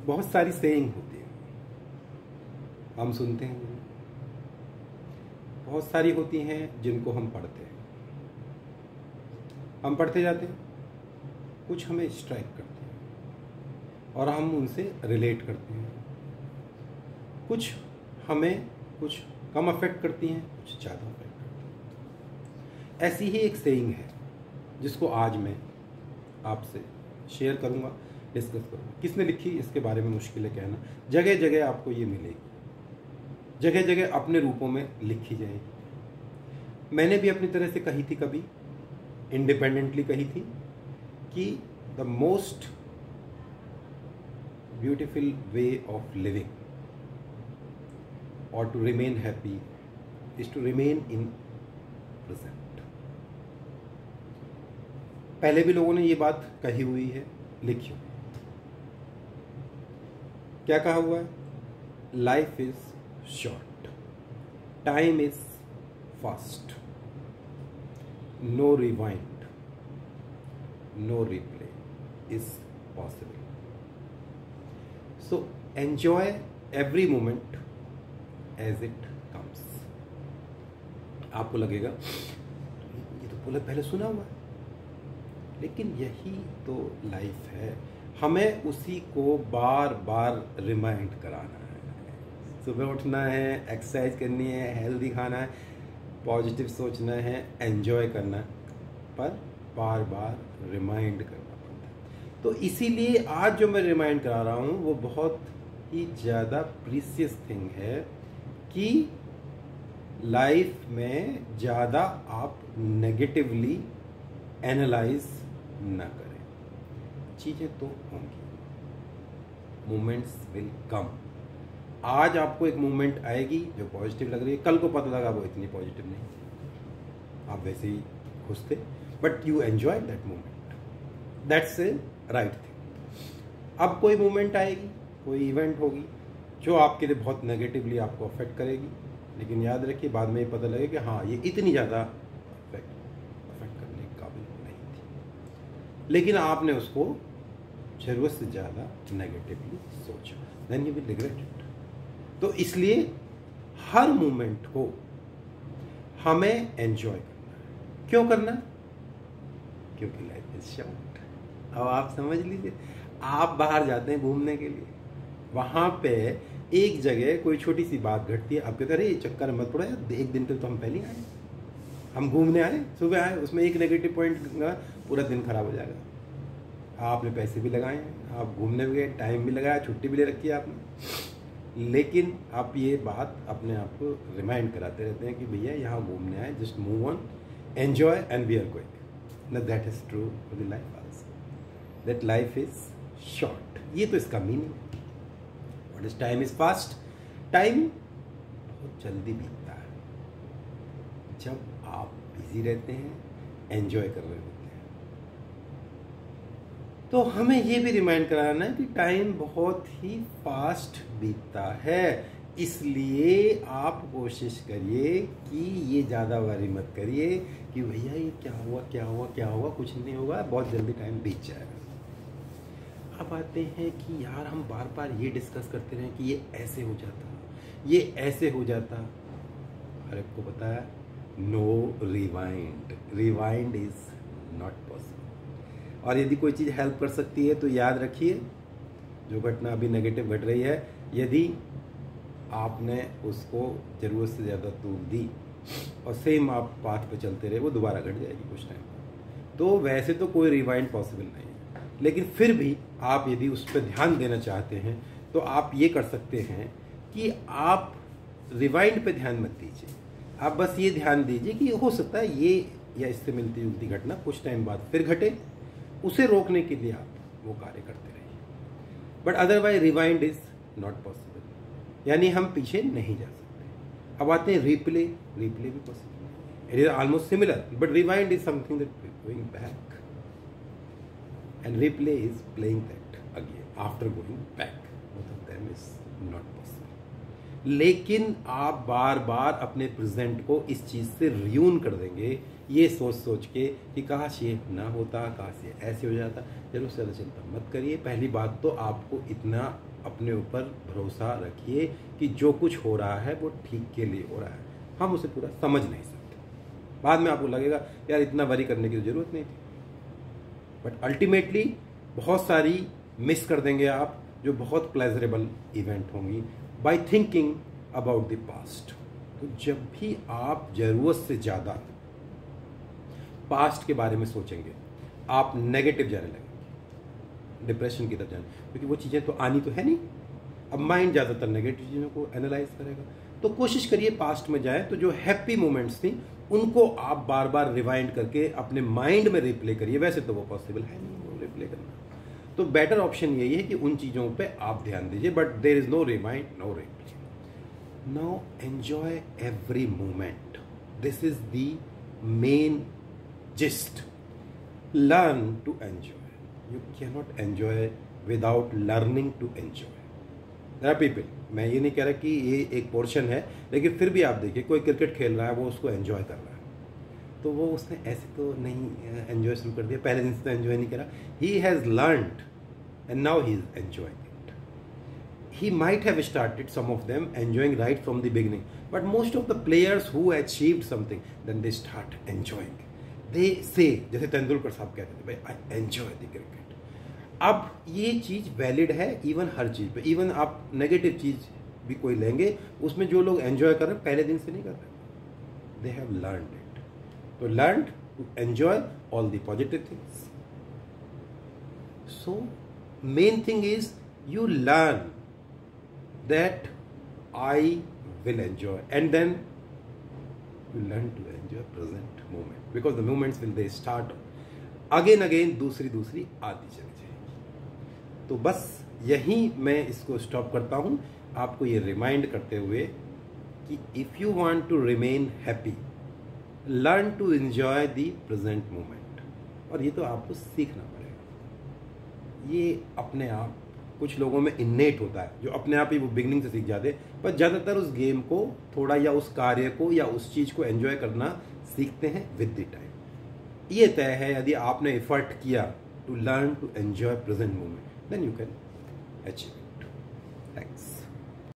बहुत सारी सेइंग होती है, हम सुनते हैं, बहुत सारी होती हैं जिनको हम पढ़ते हैं, हम पढ़ते जाते हैं, कुछ हमें स्ट्राइक करते हैं और हम उनसे रिलेट करते हैं, कुछ हमें कुछ कम अफेक्ट करती हैं, कुछ ज़्यादा अफेक्ट करती हैं। ऐसी ही एक सेइंग है जिसको आज मैं आपसे शेयर करूंगा, डिस्कस करूंगा। किसने लिखी इसके बारे में मुश्किल है कहना, जगह जगह आपको ये मिलेगी, जगह जगह अपने रूपों में लिखी जाएगी। मैंने भी अपनी तरह से कही थी, कभी इंडिपेंडेंटली कही थी कि the most beautiful way of living और to remain happy is to remain in present. पहले भी लोगों ने ये बात कही हुई है, लिखी हुई। क्या कहा हुआ है? Life is short, time is fast, no rewind, no replay is possible. So enjoy every moment as it comes. आपको लगेगा ये तो पूरा पहले सुना हुआ है, लेकिन यही तो लाइफ है, हमें उसी को बार बार रिमाइंड कराना है। सुबह उठना है, एक्सरसाइज करनी है, हेल्दी खाना है, पॉजिटिव सोचना है, एंजॉय करना है, पर बार बार रिमाइंड करना पड़ता है। तो इसीलिए आज जो मैं रिमाइंड करा रहा हूँ वो बहुत ही ज़्यादा प्रीशियस थिंग है कि लाइफ में ज़्यादा आप नेगेटिवली एनालाइज ना करें। चीज़ें तो होंगी, मोमेंट्स विल कम। आज आपको एक मोमेंट आएगी जो पॉजिटिव लग रही है, कल को पता लगा वो इतनी पॉजिटिव नहीं थी, आप वैसे ही खुश थे, but you enjoy that moment, that's a right thing. अब कोई मोमेंट आएगी, कोई इवेंट होगी जो आपके लिए बहुत नेगेटिवली आपको अफेक्ट करेगी, लेकिन याद रखिए बाद में ये पता लगे कि हाँ ये इतनी ज़्यादा अफेक्ट करने के काबिल नहीं थी, लेकिन आपने उसको ज़रूरत से ज़्यादा नेगेटिवली सोचा, then you will regret it. तो इसलिए हर मोमेंट को हमें एंजॉय करना है। क्यों करना? क्योंकि लाइफ इज शॉर्ट। अब आप समझ लीजिए, आप बाहर जाते हैं घूमने के लिए, वहाँ पे एक जगह कोई छोटी सी बात घटती है, आप कहते हैं अरे चक्कर मत पड़ो यार, एक दिन के तो हम पहले आए, हम घूमने आए, सुबह आए, उसमें एक नेगेटिव पॉइंट पूरा दिन खराब हो जाएगा। आपने पैसे भी लगाए हैं, आप घूमने भी गए, टाइम भी लगाया, छुट्टी भी ले रखी है आपने, लेकिन आप ये बात अपने आप को रिमाइंड कराते रहते हैं कि भैया यहाँ घूमने आए, just move on, enjoy and we are going. ना that is true for the life also, that life is short. ये तो इसका मीनिंग है। What is time is fast? Time बहुत जल्दी बीतता है जब आप बिजी रहते हैं, एंजॉय कर रहे होते हैं। तो हमें ये भी रिमाइंड कराना है कि टाइम बहुत ही फास्ट बीतता है, इसलिए आप कोशिश करिए कि ये ज़्यादा वरी मत करिए कि भैया ये क्या हुआ क्या हुआ क्या हुआ, कुछ नहीं होगा, बहुत जल्दी टाइम बीत जाएगा। अब आते हैं कि यार हम बार बार ये डिस्कस करते रहे कि ये ऐसे हो जाता, ये ऐसे हो जाता। हर एक को पता है no rewind, rewind is not possible. और यदि कोई चीज़ हेल्प कर सकती है तो याद रखिए, जो घटना अभी नेगेटिव घट रही है, यदि आपने उसको ज़रूरत से ज़्यादा तूल दी और सेम आप पाथ पे चलते रहे, वो दोबारा घट जाएगी कुछ टाइम बाद। तो वैसे तो कोई रिवाइंड पॉसिबल नहीं है, लेकिन फिर भी आप यदि उस पर ध्यान देना चाहते हैं तो आप ये कर सकते हैं कि आप रिवाइंड पे ध्यान मत दीजिए, आप बस ये ध्यान दीजिए कि हो सकता है ये या इससे मिलती जुलती घटना कुछ टाइम बाद फिर घटे, उसे रोकने के लिए आप वो कार्य करते रहिए। But otherwise rewind is not possible, यानी हम पीछे नहीं जा सकते। अब आते हैं रिप्ले, रिप्ले भी possible, it is almost similar, but rewind is something that going back and replay is playing that again after going back. Both of them is not possible. लेकिन आप बार बार अपने प्रेजेंट को इस चीज़ से रियून कर देंगे, ये सोच सोच के कि काश ये ना होता, काश ये ऐसे हो जाता। जरूर से ज़्यादा चिंता मत करिए। पहली बात तो आपको इतना अपने ऊपर भरोसा रखिए कि जो कुछ हो रहा है वो ठीक के लिए हो रहा है। हम उसे पूरा समझ नहीं सकते, बाद में आपको लगेगा यार इतना वरी करने की ज़रूरत नहीं थी, बट अल्टीमेटली बहुत सारी मिस कर देंगे आप जो बहुत प्लेजरेबल इवेंट होंगी by thinking about the past. तो जब भी आप ज़रूरत से ज़्यादा पास्ट के बारे में सोचेंगे आप नेगेटिव जाने लगेंगे, डिप्रेशन की तरफ जाने, क्योंकि वो चीज़ें तो आनी तो है नहीं। अब माइंड ज़्यादातर नेगेटिव चीज़ों को एनालाइज करेगा। तो कोशिश करिए पास्ट में जाए तो जो हैप्पी मोमेंट्स थी उनको आप बार बार रिवाइंड करके अपने माइंड में रिप्ले करिए। वैसे तो वो पॉसिबल है नहीं वो रिप्ले करना, तो बेटर ऑप्शन यही है कि उन चीज़ों पे आप ध्यान दीजिए, but there is no remind no replay. Now enjoy every moment, this is the main gist. Learn to enjoy, you can not enjoy without learning to enjoy. There are people, मैं ये नहीं कह रहा कि ये एक पोर्शन है, लेकिन फिर भी आप देखिए कोई क्रिकेट खेल रहा है वो उसको एंजॉय कर रहा है, तो वो उसने ऐसे तो नहीं एंजॉय शुरू कर दिया, पहले दिन से तो एंजॉय नहीं करा। He has learned and now he is enjoying it. He might have started some of them enjoying right from the beginning, but most of the players who achieved something then they start enjoying, they say, जैसे तेंदुलकर साहब कहते थे भाई I enjoy the cricket. अब ये चीज़ valid है even हर चीज़ पे, even आप नेगेटिव चीज़ भी कोई लेंगे उसमें जो लोग एंजॉय कर रहे हैं पहले दिन से नहीं कर रहे, दे हैव लर्नड इट। तो learn to enjoy all the positive things. So main thing is you learn that I will enjoy and then you learn to enjoy present moment because the moments will they start again दूसरी आती चली जाएगी। तो बस यहीं मैं इसको stop करता हूँ, आपको ये रिमाइंड करते हुए कि if you want to remain happy learn to enjoy the present moment. और ये तो आपको सीखना पड़ेगा, ये अपने आप कुछ लोगों में इन्नेट होता है जो अपने आप ही वो बिगनिंग से सीख जाते हैं, पर ज़्यादातर उस गेम को थोड़ा या उस कार्य को या उस चीज़ को एंजॉय करना सीखते हैं विद द टाइम। ये तय है यदि आपने एफर्ट किया to learn to enjoy present moment then you can achieve it. Thanks.